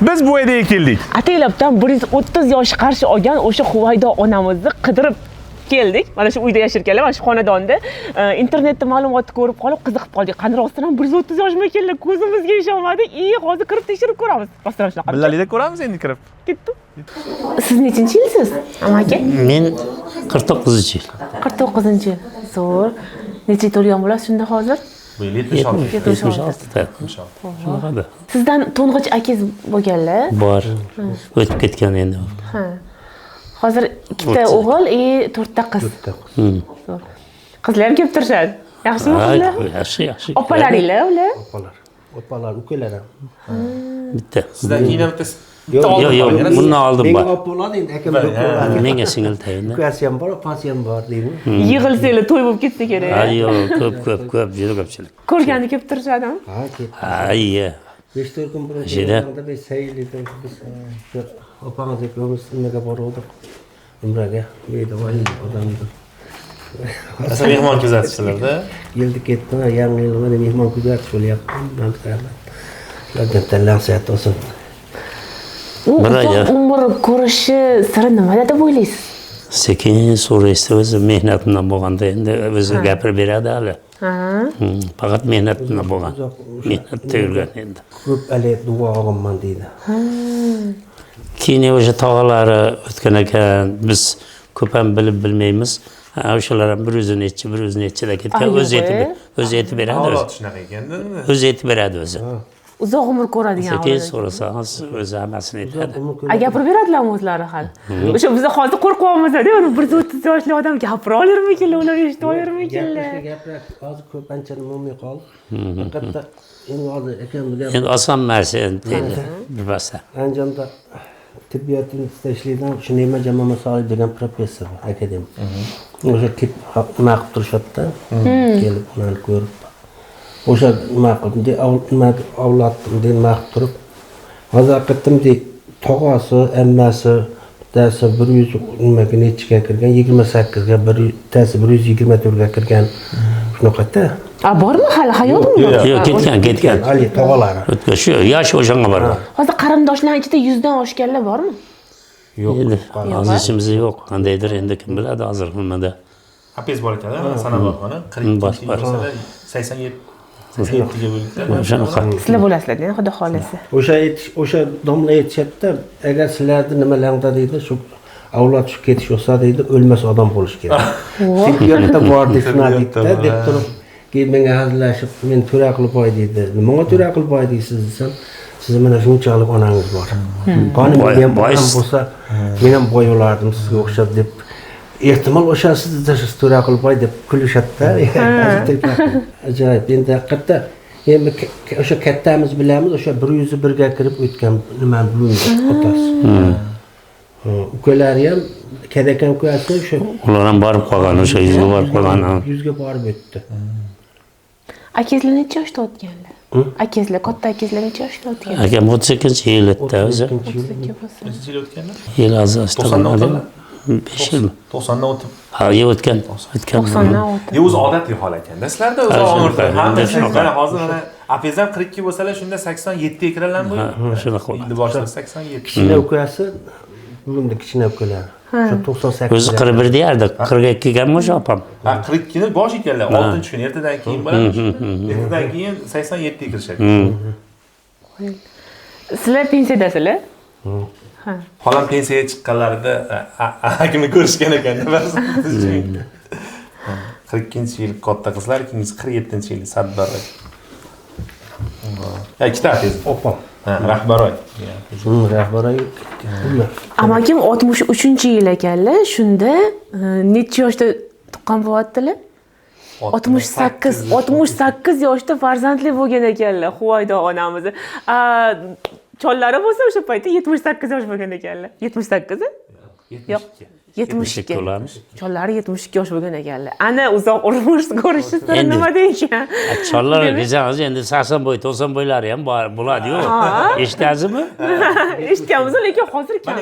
Biz bu yerga keldik. Ataylabdan 130 yosh qarshi olgan o'sha Huvaydo onamizni qidirib keldik. Mana shu uyda yashirganlar, mana shu xonadonda internetda ma'lumotni ko'rib qolib qiziqib qoldik. Qani rostdan ham 130 yoshmi ekanlar? Ko'zimizga ishonmadik. Hozir kirib tekshirib ko'ramiz. Rostdan shunaqa. Billalikda ko'ramiz endi kirib. Ketdim. Siz nechinchi yilsiz, amaki? Men 49-yil. 49-yil. Zo'r. Necha to'lgan bo'lasiz shunda hozir? 76da. Shunaqada. Sizdan to'ng'ich akangiz bo'lganlar? Bor. O'tib ketgan endi. Ha. Hozir ikkita o'g'il, 4ta qiz. Zo'r. Qizlar ham kelib turishadi. Yaxshimi qizlar? Yaxshi. Opalaringlar ular? Opalar, ukalar ham. Bitta. Sizdan keyin ham bitta Yo'q, bundan oldin bor. Menga opa bo'ladi endi, akam bo'ladi. Menga singil tayinda. Ukasi ham bor, opasi ham bor deymi? Yig'ilsanglar to'y bo'lib ketsa kerak. Ha, yo'q, ko'p, juda ko'pchilik. Ko'rganda kelib turishadimi? Ha, ketdi. Ha, 5-4 kun burun Jida. biz sayildik. Biz opamiz ikkovimiz nimaga bordik? Umraga. Bu yerda odamlar. Asal mehmon kuzatishlarda. Yildi ketdi, yangi yilda mehmon kuzatish bo'lyapti. Men qarab. Ulardan tanlansa olsin. Uzoq umr ko'rishi siri nimada deb o'ylaysiz? Sekin so'raysiz, o'zi mehnat bilan bo'lganda endi o'zi gapirib beradi hali. Ha. Faqat mehnat bilan bo'lgan. Mehnat tugilgan endi. Ko'p alayib duo olganman deydi. Keyin o'sha tog'alari o'tgan ekan, biz ko'p ham bilib bilmaymiz. O'shalar ham bir o'zi nechida ketgan, o'zi aytib beradi o'zi. Shunaqa ekanda. O'zi aytib beradi o'zi. Uzoq umr ko'radigan Sekin so'rasangiz o'zi hammasini aytadi. gapirib beradilarmi o'zlari hali? O'sha biz hozir qo'rqyapmiz-da, 130 yoshli odam gapira olarmikanlar, ular eshita olarmikanlar? Gaplar hozir ko'pincha bo'lmay qoldi. Faqatda endi hozir akam bilan Endi oson narsa endi bilmasa. Andijonda tibbiyot institutida ishlaydigan shu Ne'mat Jamol Masolov degan professor akademik. O'sha tip nima qilib turishadi-da. Kelib ularni ko'rib. O'sha nima qildi, avlodni nima qilib turib. Hozir haqiqatda tog'asi, ammasi bittasi 100 nimaga nechiga kirgan, 28 ga, bittasi 124 ga kirgan. Shunaqada. Bormi hali hayotmi? Yo'q, ketgan. Ali tog'alari. O'tgan shu yosh o'shanga bor. Hozir qarindoshlar ichida 100 dan oshganlar bormi? Yo'q. Hozir ishimizda yo'q. Qandaydir endi kim biladi hozir nimada. Apes bor ekan, sanab olgani 40 bo'lsalar 87 ga bo'libdi. Shunaqa. Sizlar bo'lasizlar-da, xudo xolasa. O'sha domla aytishadi-da, agar sizlarni nimalarda deydi, shu avlod shu ketish bo'lsa deydi, o'lmas odam bo'lish kerak. Tibbiyotda bor deydi-da, deb turib, keyin menga hazillashib, men to'ra qilib qo'y deydi. Nimaga to'ra qilib qo'y deysiz desam, siz mana shunchalik onangiz bor. Qani men ham bo'lsa, men ham boy bo'lardim sizga o'xshab deb. Ehtimol o'sha sizni to'ra qilib qo'y deb kulishadi-da. Ajoyib. Endi haqiqatda endi o'sha kattamiz bilamiz, o'sha 101 ga kirib o'tgan nimani bilmaydi otasi. Ukalari ham kadakan ukasi o'sha Ular ham borib qolgan, o'sha 100 ga borib qolgan. 100 ga borib o'tdi. Akangizlar necha yoshda o'tganlar? Akangizlar, katta akangizlar necha yoshda o'tgan? Akam 32-yilda o'zi. Necha yil o'tganlar? Yil asosida 5 yilmi? 90 dan o'tib. Ha, o'tgan. 90 dan o'tdi. O'zi odatli hol ekanda. Sizlarda o'zi umrda hamma shunaqa. Hozir mana apezdan 42 bo'lsalar, shunda 87 ga kiralarmi bu? Shunaqa. Endi boshida 87. Kichkina ukasi, bunda kichkina ukalari. Shu 98. O'zi 41 deyardi, 42 ga o'sha opam. Ha, 42 ni bosh ekanlar, 6-kun ertadan keyin bo'ladi. Ertadan keyin 87 ga kirishadi. Sizlar pensiyadasizlar? Ha. Xolam pensiyaga chiqqanlarida akimni ko'rishgan ekanda ba'zi. 42-yil katta qizlar, ikkinchisi 47-yil Saddaroy. Ikkita apiz. Opam. Ha, Rahbaroy. Rahbaroy. Amakim 63-yil ekanlar. Shunda necha yoshda tuqqan bo'lyaptilar? 68 yoshda farzandli bo'lgan ekanlar, Huvaydo onamiz. Chollari bo'lsa o'sha paytda 78 yosh bo'lgan ekanlar. 78 mi? Yo'q, 72. Chollari 72 yosh bo'lgan ekanlar. Ana uzoq umr ko'rishi siri nimada ekan? Chollar desangiz endi 80 bo'y, 90 bo'ylari ham bo'ladi-yu. Eshitdingizmi? Eshitganmiz, lekin hozir kam.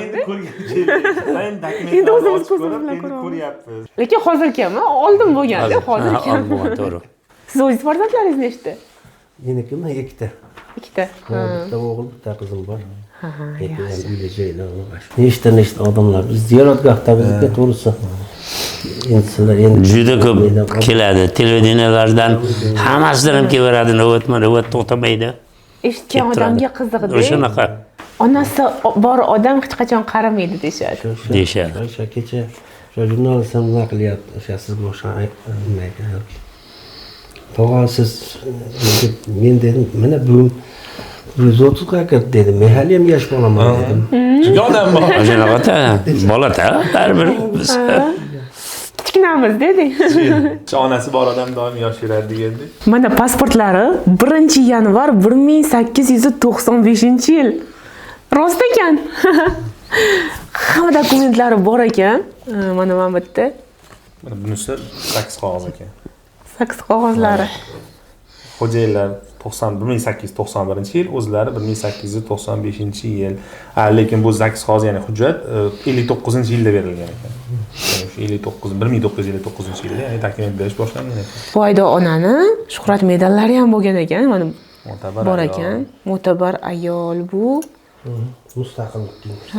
Endi o'zimiz ko'zimiz bilan ko'ryapmiz. Lekin hozir kam, oldin bo'lganda, hozir kam. To'g'ri. Siz o'zingiz farzandlaringiz nechta? Meniki ikkita. Ikkita. Bitta o'g'il, bitta qizim bor. Nechta odamlar biz ziyoratgohda bizga to'g'risi endi sizlar endi Juda ko'p keladi. Televideniyalardan hammasidan ham kelaveradi. Navbat to'xtamaydi. Eshitgan odamga qiziqdi. O'shanaqa Onasi bor odam hech qachon qaramaydi deyishadi. deyishadi. O'sha kecha jurnalistlar nima qilyapti? O'sha siz boshqa aytmaydi. To'g'ri siz men dedim, mana bugun 130 ga kirdi dedim. Men hali ham yosh bolaman dedim. Yodam bor. O'shanaqa bola-da, baribir biz. Kichkinamiz dedik. Onasi bor odam doim yosh yuradi degandik. Mana pasportlari 1-yanvar 1895-yil. Rost ekan. Hamma dokumentlari bor ekan. Mana bu yerda Bunisi 8 qog'oz ekan. 8 qog'ozlari. Xo'jayinlar 1891-yil, o'zlari 1895-yil. Lekin bu 8 qog'oz, ya'ni hujjat 59-yilda berilgan ekan. Ya'ni 1959-yilda, ya'ni dokument berish boshlangan ekan. Foyda onani shuhrat medallari ham bo'lgan ekan. Mana bor ayol. ekan. Mo'tabar ayol bu. Mustaqillikka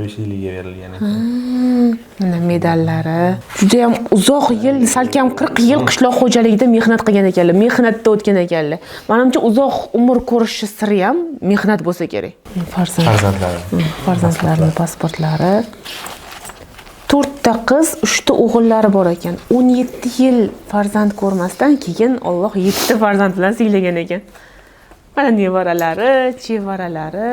5 yilga berilgan ekan. Mana medallari. Juda ham uzoq yil, salkam 40 yil qishloq xo'jaligida mehnat qilgan ekanlar, mehnatda o'tgan ekanlar. Menimcha uzoq umr ko'rishi siri ham mehnat bo'lsa kerak. Farzandlarining pasportlari. 4 ta qiz, 3 ta o'g'illari bor ekan. 17 yil farzand ko'rmasdan keyin Alloh 7 ta farzand bilan siylagan ekan. Mana nevaralari, chevaralari,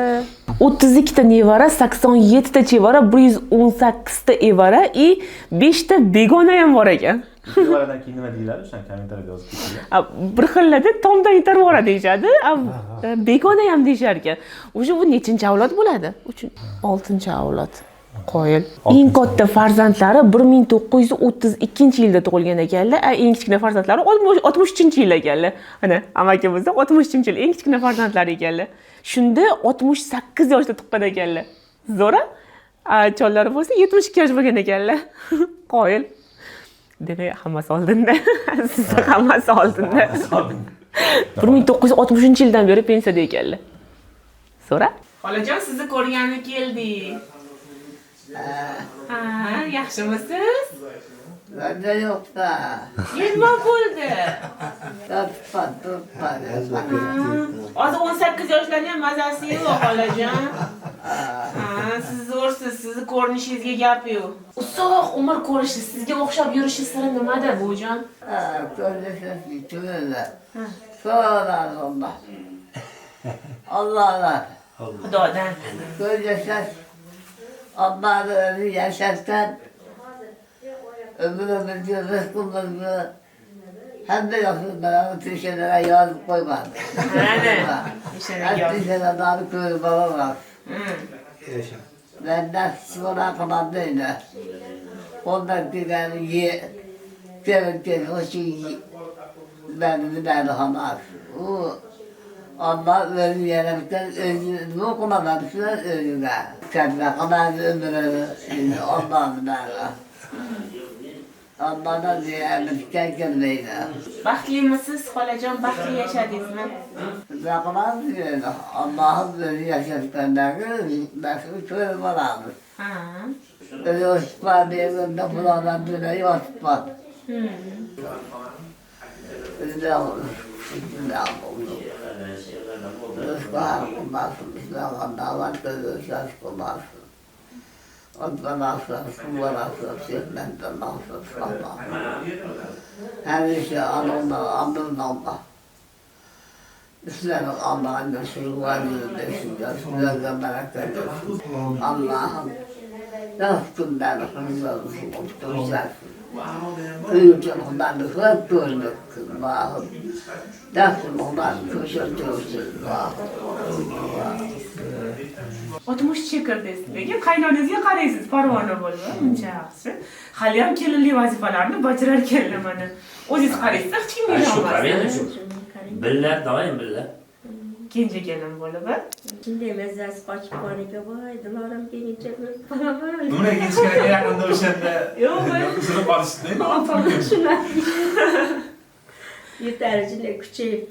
32 ta nevara, 87 ta chevara, 118 ta evara va 5 ta begona ham bor ekan. Nevaradan keyin nima deyiladi? O'sha kommentariyada yozib ketinglar. Bir xillada tomdan yetarvora deyishadi. Begona ham deyishar ekan. O'sha bu nechinchi avlod bo'ladi? 6-avlod. Qoyil. Eng katta farzandlari 1932-yilda tug'ilgan ekanlar, eng kichkina farzandlari 63-yilda ekanlar. Mana amakimizda 63-yil eng kichkina farzandlari ekanlar. Shunda 68 yoshda tuqqan ekanlar. Zo'ra? Chollari bo'lsa 72 yosh bo'lgan ekanlar. Qoyil. Demak, hammasi oldinda. Siz hammasi oldinda. 1960-yildan beri pensiyada ekanlar. Zo'ra? Xolajon, sizni ko'rgani keldik. Yaxshimisiz? Bende yok da. Nima bo'ldi? Tutma. Hozir 18 yoshlarning ham mazasi yo'q, xolajon. Siz zo'rsiz, sizni ko'rinishingizga gap yo'q. Uzoq umr ko'rishi, sizga o'xshab yurishi siri nimada, bujon? Sözleşmesi tümüyle. Sonra Allah. Allah'lar. Xudodan. Sözleşmez. Allah'ı ömrü yaşarken ömrümüzü, rızkımızı hem de yakınlara, tüşelere yazıp koymadı. Hep tüşelerden köylü baba var. Benden sonra kalan değil. Ondan dilerini ye, sevin, hoşu ye. Ben de hanar. Allah ölü yenemekten ölü okumadan sonra ölüge. Kendine kadar ömrünü Allah'ın derler. Allah'dan diye emrikten gelmeyin. Baxtlimisiz, xolajon? Baxtli yashadingizmi? Ne kadar diyor, Allah'ın ölü yaşadıklarını nasıl köylü vararmış. Ölü hoşuma diye önde bulandan döneyi hoşuma. Öyle olur. Rızklar kullansın, İslam'dan var gözler kullansın. Ondan asıl, kumlar asıl, şehmenden asıl, Allah. Her işi anılın Allah. İslam'ın Allah'ın Resulü var yüzündesin, Resulü'nde melekler görsün. Allah'ım, rızkından hızlısın, uçtursarsın. Büyücün ondan hızlı görmeksin, Allah'ım. Dersin ondan köşürtürsün, Allah'ım. 60 kirdiz. Lekin qaynonangizga qaraysiz, parvona bo'lib, uncha yaxshi. Hali ham kelinlik vazifalarni bajarar ekanlar mana. O'zingiz qaraysiz, hech kim berolmaydi. Billa, doim billa. Kenja kelin bo'lib. Shunday mazzasi qochib qolgan, voy, dilorim kelguncha ko'rib qolaman. Nima kechgacha yaqinda o'shanda uzilib qolishdi. Shunday. Yetarlicha kuchayib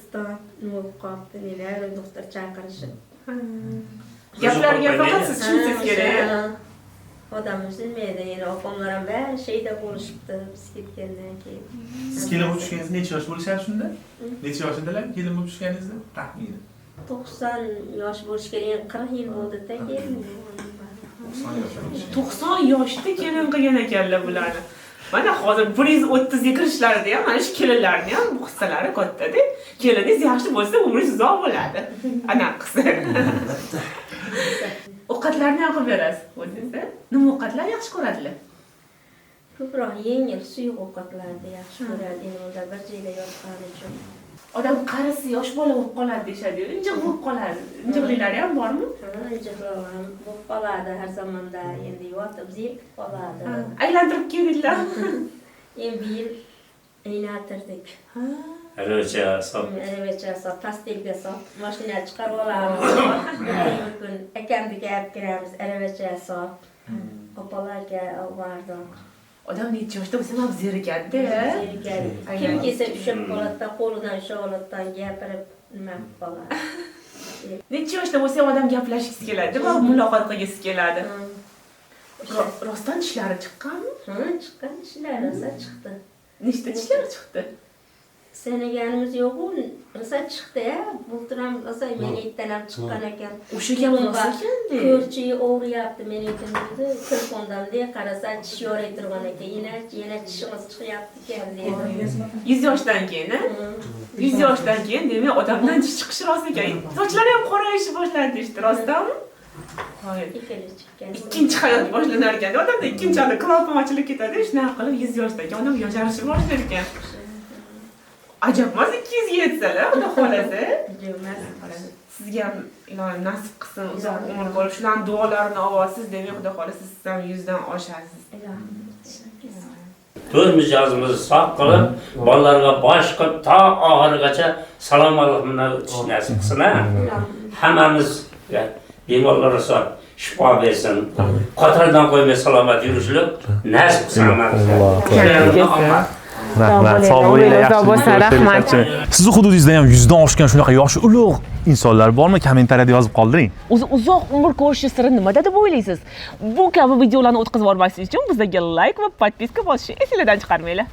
nima bo'lib qolibdi, nelar doktor chaqirishib. Gaplarga faqat siz tushunsangiz kerak. Odam üzülmeydi yani opamlar ham bari şeyde bo'lishibdi biz ketgandan keyin. Siz kelin bo'lib tushganingizda necha yosh bo'lishyapti shunda? Necha yoshidalar kelin bo'lib tushganingizda? Taxminan. 90 yosh bo'lish kerak, 40 yil bo'ldi-da keyin. 90 yoshda kelin qilgan ekanlar bularni. Mana hozir 130 ga kirishlarida ham mana shu kelinlarni ham bu hissalari katta-da. Keliningiz yaxshi bo'lsa, umringiz uzoq bo'ladi. Ana qizim. Ovqatlarni ham qilib berasiz, o'zingizda. Nima ovqatlar yaxshi ko'radilar? Ko'proq yengil suyuq ovqatlarni yaxshi ko'radi. Endi unda bir joyda yotgani uchun. Odam qarisi yosh bola bo'lib qoladi deyshadi. Injiq bo'lib qoladi. Injiqliklari ham bormi? Injiqlar ham bo'lib qoladi har zamonda. Endi yotib zerikib qoladi. Aylantirib keldinglar. Endi bir yil aylantirdik. Aravacha solib. Aravacha solib, pastelga solib, mashina chiqarib olamiz. Bir kun akamnikiga olib kiramiz, aravacha solib. Opalarga olib bordik. Odam necha yoshda bo'lsa ham zerikadi-da. Zerikadi. Kim kelsa ushab qoladi, qo'lidan sholatdan gapirib nima qilib qoladi. Necha yoshda bo'lsa ham odam gaplashgisi keladi va muloqot qilgisi keladi. Rostdan tishlari chiqqanmi? Chiqqan tishlari rosa chiqdi. Nechta tishlar chiqdi? Seneganimiz yo'q-ku, rosa chiqdi-ya. Bultiram rosa meningdan ham chiqqan ekan. O'sha gap rosa ekan-da. Ko'rchi o'g'riyapti meningdan dedi. Telefondan de qarasa tish yoray turgan ekan. Yana tishimiz chiqyapti ekan dedi. 100 yoshdan keyin, a? 100 yoshdan keyin demak odamdan tish chiqishi rost ekan. Sochlari ham qorayishib boshladi deyishdi, rostdanmi? Ikkinchi hayot boshlanar ekan. Odamda ikkinchi hali klapam ochilib ketadi. Shunaqa qilib 100 yoshdagi odam yosharishib boshlar ekan. Ajab emas 200 ga yetsalar, xudo xolasa. Sizga ham ilohim nasib qilsin, uzoq umr ko'rib, shularning duolarini olasiz, demak xudo xolasa siz ham 100 dan oshasiz. To'rt mijozimizni sog' qilib, bolalarga boshqa to oxirigacha salomatlik bilan o'tish nasib qilsin. Hammamizga bemorlarga shifo bersin. Qatordan qo'ymay salomat yurishlik nasib qilsin hammamizga. Rahmat, sog' bo'linglar, yaxshi bo'lsin. Sizni hududingizda ham 100 dan oshgan shunaqa yoshi ulug' insonlar bormi? Kommentariyada yozib qoldiring. O'zi uzoq umr ko'rish siri nimada deb o'ylaysiz? Bu kabi videolarni o'tkazib yubormaslik uchun bizga like va podpiska bosishni esingizdan chiqarmanglar.